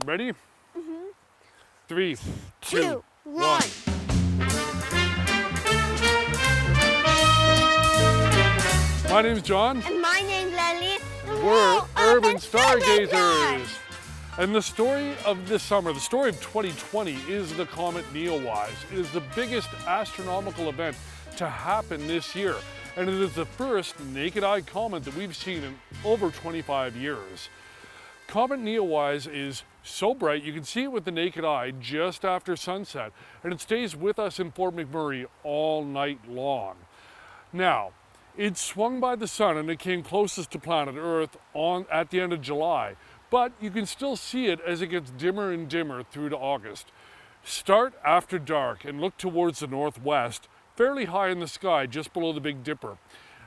Ready? Mm-hmm. 3, 2, 1. My name's John. And my name's Lillian. We're Urban Stargazers. And the story of this summer, the story of 2020, is the Comet Neowise. It is the biggest astronomical event to happen this year. And it is the first naked-eye comet that we've seen in over 25 years. Comet Neowise is so bright, you can see it with the naked eye just after sunset, and it stays with us in Fort McMurray all night long. Now, it swung by the sun and it came closest to planet Earth at the end of July, but you can still see it as it gets dimmer and dimmer through to August. Start after dark and look towards the northwest, fairly high in the sky just below the Big Dipper,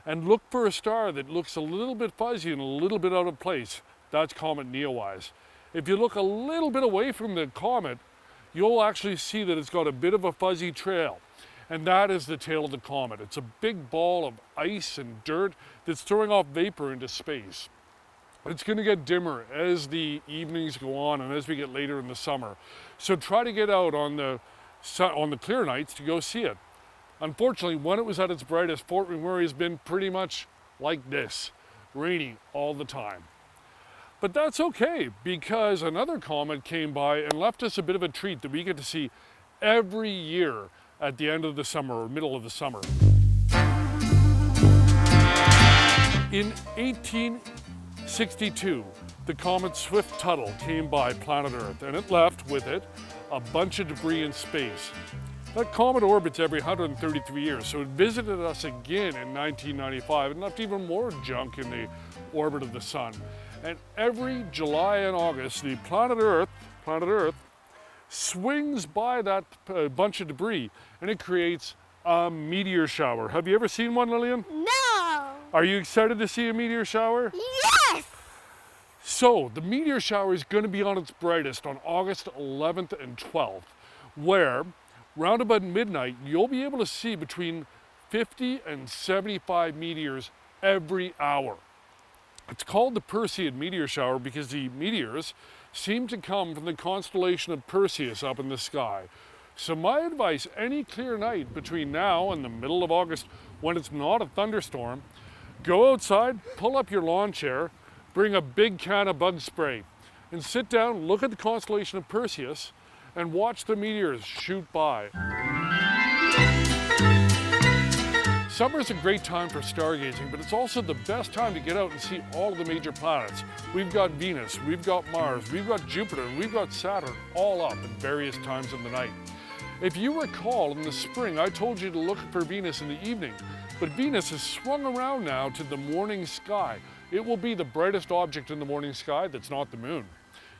and look for a star that looks a little bit fuzzy and a little bit out of place. That's Comet Neowise. If you look a little bit away from the comet, you'll actually see that it's got a bit of a fuzzy trail. And that is the tail of the comet. It's a big ball of ice and dirt that's throwing off vapor into space. It's going to get dimmer as the evenings go on and as we get later in the summer. So try to get out on the clear nights to go see it. Unfortunately, when it was at its brightest, Fort McMurray has been pretty much like this, rainy all the time. But that's okay, because another comet came by and left us a bit of a treat that we get to see every year at the end of the summer or middle of the summer. In 1862, the comet Swift-Tuttle came by planet Earth, and it left with it a bunch of debris in space. That comet orbits every 133 years, so it visited us again in 1995 and left even more junk in the orbit of the sun. And every July and August, the planet Earth swings by that bunch of debris, and it creates a meteor shower. Have you ever seen one, Lillian? No! Are you excited to see a meteor shower? Yes! So, the meteor shower is going to be on its brightest on August 11th and 12th, where, round about midnight, you'll be able to see between 50 and 75 meteors every hour. It's called the Perseid meteor shower because the meteors seem to come from the constellation of Perseids up in the sky. So my advice, any clear night between now and the middle of August when it's not a thunderstorm, go outside, pull up your lawn chair, bring a big can of bug spray, and sit down, look at the constellation of Perseids, and watch the meteors shoot by. Summer is a great time for stargazing, but it's also the best time to get out and see all of the major planets. We've got Venus, we've got Mars, we've got Jupiter, and we've got Saturn all up at various times of the night. If you recall, in the spring, I told you to look for Venus in the evening, but Venus has swung around now to the morning sky. It will be the brightest object in the morning sky that's not the moon.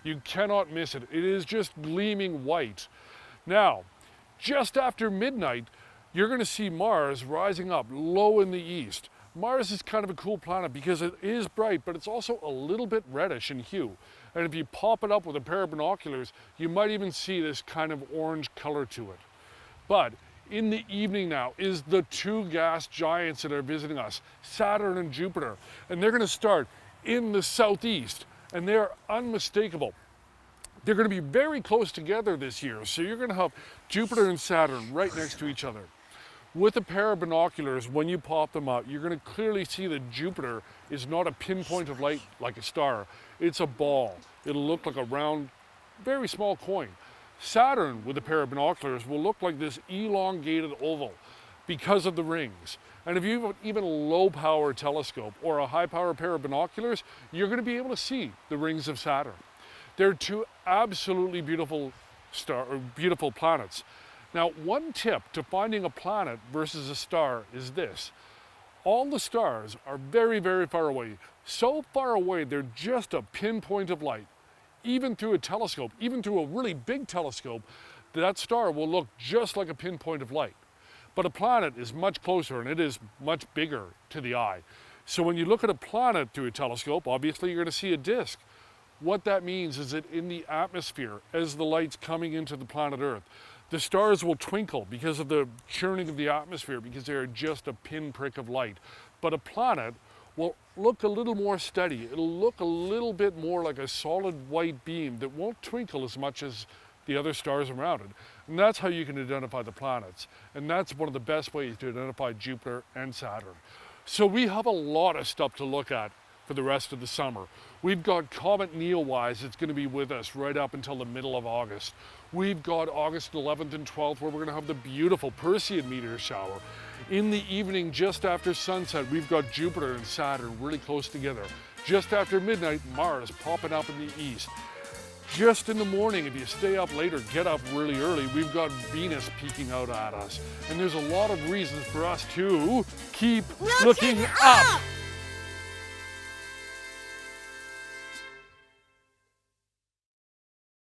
You cannot miss it. It is just gleaming white. Now, just after midnight, you're going to see Mars rising up low in the east. Mars is kind of a cool planet because it is bright, but it's also a little bit reddish in hue. And if you pop it up with a pair of binoculars, you might even see this kind of orange color to it. But in the evening now is the two gas giants that are visiting us, Saturn and Jupiter. And they're going to start in the southeast, and they're unmistakable. They're going to be very close together this year, so you're going to have Jupiter and Saturn right next to each other. With a pair of binoculars, when you pop them up, you're going to clearly see that Jupiter is not a pinpoint of light like a star. It's a ball. It'll look like a round, very small coin. Saturn, with a pair of binoculars, will look like this elongated oval because of the rings. And if you have even a low-power telescope or a high-power pair of binoculars, you're going to be able to see the rings of Saturn. They're two absolutely beautiful planets. Now, one tip to finding a planet versus a star is this. All the stars are very, very far away. So far away, they're just a pinpoint of light. Even through a telescope, even through a really big telescope, that star will look just like a pinpoint of light. But a planet is much closer and it is much bigger to the eye. So when you look at a planet through a telescope, obviously you're going to see a disk. What that means is that in the atmosphere, as the light's coming into the planet Earth, the stars will twinkle because of the churning of the atmosphere, because they are just a pinprick of light. But a planet will look a little more steady. It'll look a little bit more like a solid white beam that won't twinkle as much as the other stars around it. And that's how you can identify the planets. And that's one of the best ways to identify Jupiter and Saturn. So we have a lot of stuff to look at for the rest of the summer. We've got Comet Neowise that's going to be with us right up until the middle of August. We've got August 11th and 12th where we're going to have the beautiful Perseid meteor shower. In the evening, just after sunset, we've got Jupiter and Saturn really close together. Just after midnight, Mars popping up in the east. Just in the morning, if you stay up later, get up really early, we've got Venus peeking out at us. And there's a lot of reasons for us to keep looking up.